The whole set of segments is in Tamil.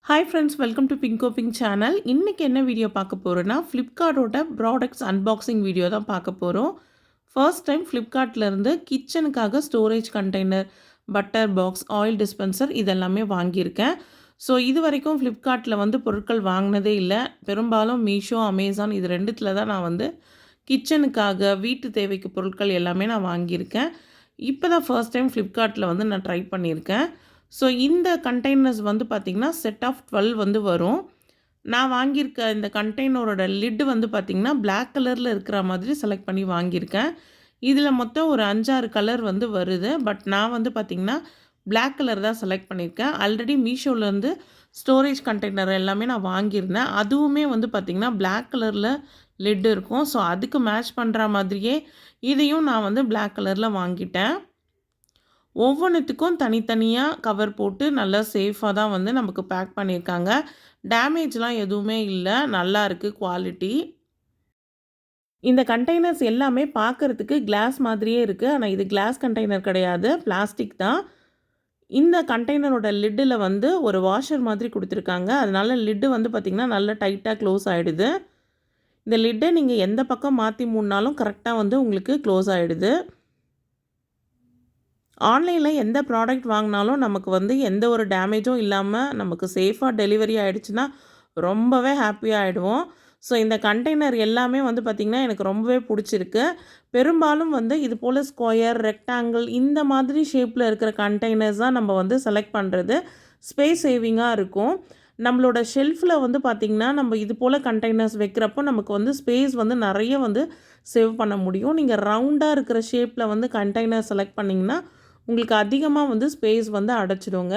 Hi friends, welcome to Bingo pink channel. இன்றைக்கி என்ன வீடியோ பார்க்க போகிறோன்னா, ஃப்ளிப்கார்ட்டோட ப்ராடக்ட்ஸ் அன்பாக்சிங் வீடியோ தான் பார்க்க போகிறோம். ஃபர்ஸ்ட் டைம் ஃப்ளிப்கார்ட்லேருந்து கிச்சனுக்காக storage container, butter box, oil dispenser இதெல்லாமே வாங்கியிருக்கேன். ஸோ இது வரைக்கும் ஃப்ளிப்கார்ட்டில் பொருட்கள் வாங்கினதே இல்லை. பெரும்பாலும் மீஷோ, அமேசான் இது ரெண்டுத்தில் தான் நான் கிச்சனுக்காக வீட்டு தேவைக்கு பொருட்கள் எல்லாமே நான் வாங்கியிருக்கேன். இப்போ தான் ஃபர்ஸ்ட் டைம் ஃப்ளிப்கார்ட்டில் நான் ட்ரை பண்ணியிருக்கேன். ஸோ இந்த கண்டெய்னர்ஸ் பார்த்திங்கன்னா செட் ஆஃப் 12 வரும். நான் வாங்கியிருக்க இந்த கண்டெய்னரோட லிட்டு பார்த்திங்கன்னா பிளாக் கலரில் இருக்கிற மாதிரி செலக்ட் பண்ணி வாங்கியிருக்கேன். இதில் மொத்தம் ஒரு 5-6 கலர் வருது. பட் நான் பார்த்திங்கன்னா பிளாக் கலர் தான் செலக்ட் பண்ணியிருக்கேன். ஆல்ரெடி மீஷோலேருந்து ஸ்டோரேஜ் கண்டெய்னர் எல்லாமே நான் வாங்கியிருந்தேன். அதுவுமே பார்த்திங்கன்னா பிளாக் கலரில் லிட் இருக்கும். ஸோ அதுக்கு மேட்ச் பண்ணுற மாதிரியே இதையும் நான் பிளாக் கலரில் வாங்கிட்டேன். ஒவ்வொன்றுத்துக்கும் தனித்தனியாக கவர் போட்டு நல்லா சேஃபாக தான் நமக்கு பேக் பண்ணியிருக்காங்க. டேமேஜ்லாம் எதுவுமே இல்லை, நல்லா இருக்குது குவாலிட்டி. இந்த கண்டெய்னர்ஸ் எல்லாமே பார்க்குறதுக்கு கிளாஸ் மாதிரியே இருக்குது. ஆனால் இது கிளாஸ் கண்டெய்னர் கிடையாது, பிளாஸ்டிக் தான். இந்த கண்டெய்னரோட லிட்டில் ஒரு வாஷர் மாதிரி கொடுத்துருக்காங்க. அதனால் லிட்டு பார்த்திங்கன்னா நல்லா டைட்டாக க்ளோஸ் ஆகிடுது. இந்த லிட்டை நீங்கள் எந்த பக்கம் மாற்றி மூடினாலும் கரெக்டாக உங்களுக்கு க்ளோஸ் ஆகிடுது. ஆன்லைனில் எந்த ப்ராடக்ட் வாங்கினாலும் நமக்கு எந்த ஒரு டேமேஜும் இல்லாமல் நமக்கு சேஃபாக டெலிவரி ஆகிடுச்சுன்னா ரொம்பவே ஹாப்பியாக ஆகிடுவோம். ஸோ இந்த கண்டெய்னர் எல்லாமே பார்த்திங்கன்னா எனக்கு ரொம்பவே பிடிச்சிருக்கு. பெரும்பாலும் இது போல் ஸ்கொயர், ரெக்டாங்கிள் இந்த மாதிரி ஷேப்பில் இருக்கிற கண்டெய்னர்ஸ் தான் நம்ம செலக்ட் பண்ணுறது ஸ்பேஸ் சேவிங்காக இருக்கும். நம்மளோட ஷெல்ஃபில் பார்த்திங்கன்னா நம்ம இது போல் கண்டெய்னர்ஸ் வைக்கிறப்போ நமக்கு ஸ்பேஸ் நிறைய சேவ் பண்ண முடியும். நீங்கள் ரவுண்டாக இருக்கிற ஷேப்பில் கண்டெய்னர் செலக்ட் பண்ணிங்கன்னா உங்களுக்கு அதிகமாக ஸ்பேஸ் அடைச்சிடுங்க.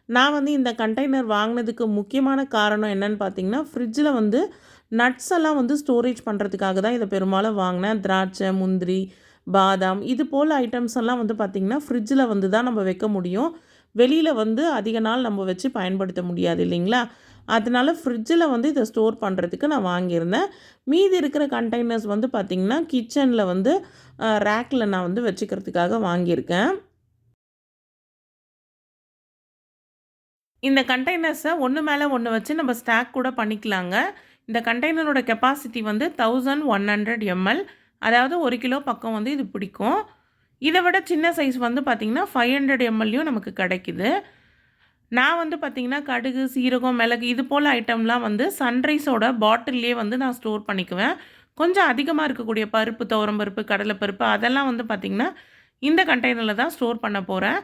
நான் இந்த கண்டெய்னர் வாங்கினதுக்கு முக்கியமான காரணம் என்னென்னு பார்த்தீங்கன்னா, ஃப்ரிட்ஜில் நட்ஸ் எல்லாம் ஸ்டோரேஜ் பண்ணுறதுக்காக தான் இதை பெரும்பாலும் வாங்கினேன். திராட்சை, முந்திரி, பாதாம் இது போல் ஐட்டம்ஸ் எல்லாம் பார்த்திங்கன்னா ஃப்ரிட்ஜில் தான் நம்ம வைக்க முடியும். வெளியில் அதிக நாள் நம்ம வச்சு பயன்படுத்த முடியாது இல்லைங்களா? அதனால ஃப்ரிட்ஜில் இதை ஸ்டோர் பண்ணுறதுக்கு நான் வாங்கியிருந்தேன். மீதி இருக்கிற கண்டெய்னர்ஸ் பார்த்திங்கன்னா கிச்சனில் ரேக்கில் நான் வச்சுக்கிறதுக்காக வாங்கியிருக்கேன். இந்த கண்டெய்னர்ஸை ஒன்று மேலே ஒன்று வச்சு நம்ம ஸ்டாக் கூட பண்ணிக்கலாங்க. இந்த கண்டெய்னரோட கெப்பாசிட்டி 1100 ml, அதாவது 1 கிலோ பக்கம் இது பிடிக்கும். இதை விட சின்ன சைஸ் பார்த்திங்கன்னா 500 mlயும் நமக்கு கிடைக்குது. நான் பார்த்திங்கன்னா கடுகு, சீரகம், மிளகு இது போல் ஐட்டம்லாம் சன்ரைஸோட பாட்டில்லே நான் ஸ்டோர் பண்ணிக்குவேன். கொஞ்சம் அதிகமாக இருக்கக்கூடிய பருப்பு, துவரம்பருப்பு, கடலைப்பருப்பு அதெல்லாம் பார்த்திங்கன்னா இந்த கண்டெய்னரில் தான் ஸ்டோர் பண்ண போகிறேன்.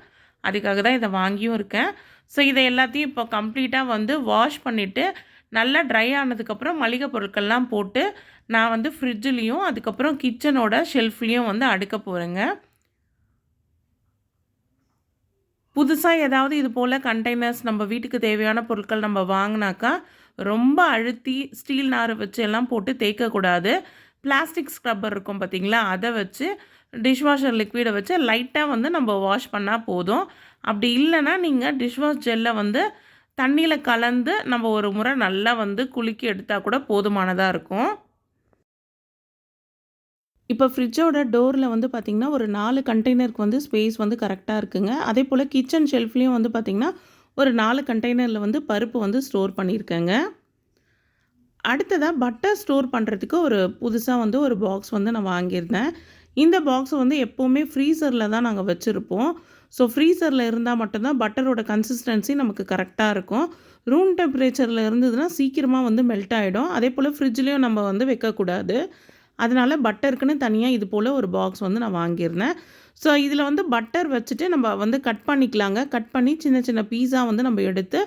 அதுக்காக தான் இதை வாங்கியும் இருக்கேன். ஸோ இதை எல்லாத்தையும் இப்போ கம்ப்ளீட்டாக வாஷ் பண்ணிவிட்டு நல்லா ட்ரை ஆனதுக்கப்புறம் மளிகை பொருட்கள்லாம் போட்டு நான் ஃப்ரிட்ஜ்லேயும் அதுக்கப்புறம் கிச்சனோட ஷெல்ஃப்லேயும் அடுக்க போகிறேங்க. புதுசாக ஏதாவது இது போல் கண்டெய்னர்ஸ் நம்ம வீட்டுக்கு தேவையான பொருட்கள் நம்ம வாங்கினாக்கா ரொம்ப அழுத்தி ஸ்டீல் நார் வச்சு எல்லாம் போட்டு தேய்க்கக்கூடாது. பிளாஸ்டிக் ஸ்க்ரப்பர் இருக்கும் பார்த்திங்களா, அதை வச்சு டிஷ்வாஷர் லிக்விடை வச்சு லைட்டாக நம்ம வாஷ் பண்ணால் போதும். அப்படி இல்லைன்னா நீங்கள் டிஷ்வாஷ் ஜெல்லை தண்ணியில் கலந்து நம்ம ஒரு முறை நல்லா குலுக்கி எடுத்தால் கூட போதுமானதாக இருக்கும். இப்போ ஃப்ரிட்ஜோட டோரில் பார்த்திங்கன்னா ஒரு 4 கண்டெய்னருக்கு ஸ்பேஸ் கரெக்டாக இருக்குங்க. அதே போல் கிச்சன் ஷெல்ஃப்லேயும் பார்த்திங்கன்னா ஒரு 4 கண்டெய்னரில் பருப்பு ஸ்டோர் பண்ணியிருக்கேங்க. அடுத்ததாக பட்டர் ஸ்டோர் பண்ணுறதுக்கு ஒரு புதுசாக ஒரு பாக்ஸ் நான் வாங்கியிருந்தேன். இந்த பாக்ஸ் எப்போவுமே ஃப்ரீசரில் தான் நாங்கள் வச்சுருப்போம். ஸோ ஃப்ரீசரில் இருந்தால் மட்டும்தான் பட்டரோட கன்சிஸ்டன்சி நமக்கு கரெக்டாக இருக்கும். ரூம் டெம்பரேச்சரில் இருந்ததுன்னா சீக்கிரமாக மெல்ட் ஆகிடும். அதே போல் ஃப்ரிட்ஜ்லேயும் நம்ம வைக்கக்கூடாது. அதனால் பட்டருக்குன்னு தனியாக இது போல் ஒரு பாக்ஸ் நான் வாங்கியிருந்தேன். ஸோ இதில் பட்டர் வச்சுட்டு நம்ம கட் பண்ணிக்கலாங்க. கட் பண்ணி சின்ன சின்ன பீஸா நம்ம எடுத்து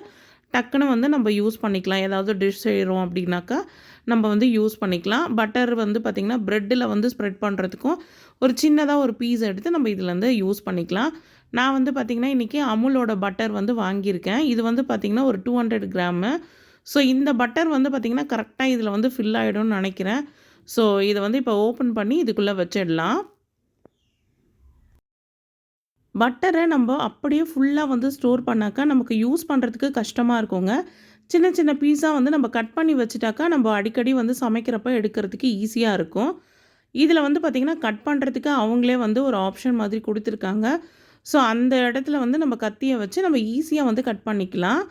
டக்குன்னு நம்ம யூஸ் பண்ணிக்கலாம். ஏதாவது டிஷ் செய்கிறோம் அப்படின்னாக்கா நம்ம யூஸ் பண்ணிக்கலாம். பட்டர் பார்த்திங்கன்னா ப்ரெட்டில் ஸ்ப்ரெட் பண்ணுறதுக்கும் ஒரு சின்னதாக ஒரு பீஸ் எடுத்து நம்ம இதில் யூஸ் பண்ணிக்கலாம். நான் பார்த்திங்கன்னா இன்றைக்கி அமுலோட பட்டர் வாங்கியிருக்கேன். இது பார்த்திங்கன்னா ஒரு 200 கிராமு. ஸோ இந்த பட்டர் பார்த்திங்கன்னா கரெக்டாக இதில் ஃபில் ஆகிடும்னு நினைக்கிறேன். ஸோ இதை இப்போ ஓப்பன் பண்ணி இதுக்குள்ளே வச்சிடலாம். பட்டரை நம்ம அப்படியே ஃபுல்லாக ஸ்டோர் பண்ணாக்கா நமக்கு யூஸ் பண்ணுறதுக்கு கஷ்டமாக இருக்குங்க. சின்ன சின்ன பீஸாக நம்ம கட் பண்ணி வச்சுட்டாக்கா நம்ம அடிக்கடி சமைக்கிறப்ப எடுக்கிறதுக்கு ஈஸியாக இருக்கும். இதில் பார்த்திங்கன்னா கட் பண்ணுறதுக்கு அவங்களே ஒரு ஆப்ஷன் மாதிரி கொடுத்துருக்காங்க. ஸோ அந்த இடத்துல நம்ம கத்தியை வச்சு நம்ம ஈஸியாக கட் பண்ணிக்கலாம்.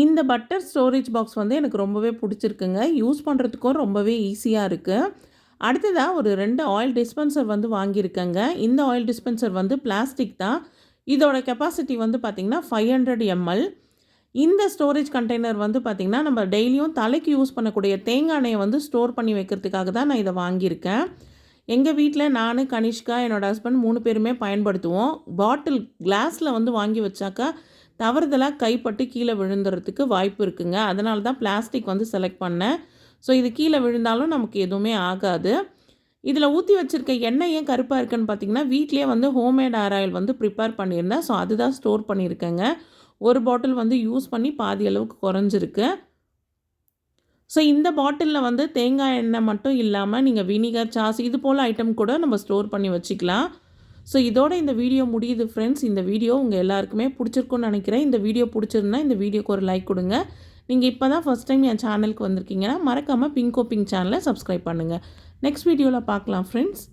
இந்த பட்டர் ஸ்டோரேஜ் பாக்ஸ் வந்து எனக்கு ரொம்பவே பிடிச்சிருக்குங்க. யூஸ் பண்ணுறதுக்கும் ரொம்பவே ஈஸியா இருக்கு. அடுத்ததா ஒரு 2 ஆயில் டிஸ்பென்சர் வந்து வாங்கியிருக்கேங்க. இந்த ஆயில் டிஸ்பென்சர் வந்து பிளாஸ்டிக் தான். இதோட கெப்பாசிட்டி வந்து பார்த்தீங்கன்னா 500 எம்எல். இந்த ஸ்டோரேஜ் கண்டெய்னர் வந்து பார்த்தீங்கன்னா, நம்ம டெய்லியும் தலைக்கு யூஸ் பண்ணக்கூடிய தேங்காய் எண்ணெய வந்து ஸ்டோர் பண்ணி வைக்கிறதுக்காக தான் நான் இத வாங்கியிருக்கேன். எங்க வீட்ல நானு, கனிஷ்கா, என்னோட ஹஸ்பண்ட் 3 பேருமே பயன்படுத்துவோம். பாட்டில் கிளாஸ்ல வந்து வாங்கி வச்சாக்கா, தவறுதலா கைப்பட்டு கீழ விழுந்துறதுக்கு வாய்ப்பு இருக்குங்க. அதனால தான் பிளாஸ்டிக் வந்து செலக்ட் பண்ணேன். ஸோ இது கீழ விழுந்தாலும் நமக்கு எதுவுமே ஆகாது. இதில ஊத்தி வச்சிருக்க எண்ணெய் ஏன் கருப்பா இருக்குன்னு பார்த்தீங்கன்னா, வீட்லயே வந்து ஹோம்மேட் ஹேர் ஆயில் வந்து ப்ரிப்பேர் பண்ணியிருந்தேன். ஸோ அதுதான் ஸ்டோர் பண்ணியிருக்கேங்க. ஒரு பாட்டில் வந்து யூஸ் பண்ணி பாதி அளவுக்கு குறைஞ்சிருக்கு. ஸோ இந்த பாட்டில்ல வந்து தேங்காய் எண்ணெய் மட்டும் இல்லாம, நீங்க வினிகர், சாஸ் இது போல ஐட்டம் கூட நம்ம ஸ்டோர் பண்ணி வச்சுக்கலாம். ஸோ இதோட இந்த வீடியோ முடியுது ஃப்ரெண்ட்ஸ். இந்த வீடியோ உங்க எல்லாருக்குமே பிடிச்சிருக்கும்னு நினைக்கிறேன். இந்த வீடியோ பிடிச்சிருந்தா இந்த வீடியோக்கு ஒரு லைக் கொடுங்க. நீங்க இப்ப தான் ஃபர்ஸ்ட் டைம் என் சேனலுக்கு வந்திருக்கீங்கன்னா, மறக்காம பிங்க் சேனலை சப்ஸ்கிரைப் பண்ணுங்க. நெக்ஸ்ட் வீடியோல பார்க்கலாம் ஃப்ரெண்ட்ஸ்.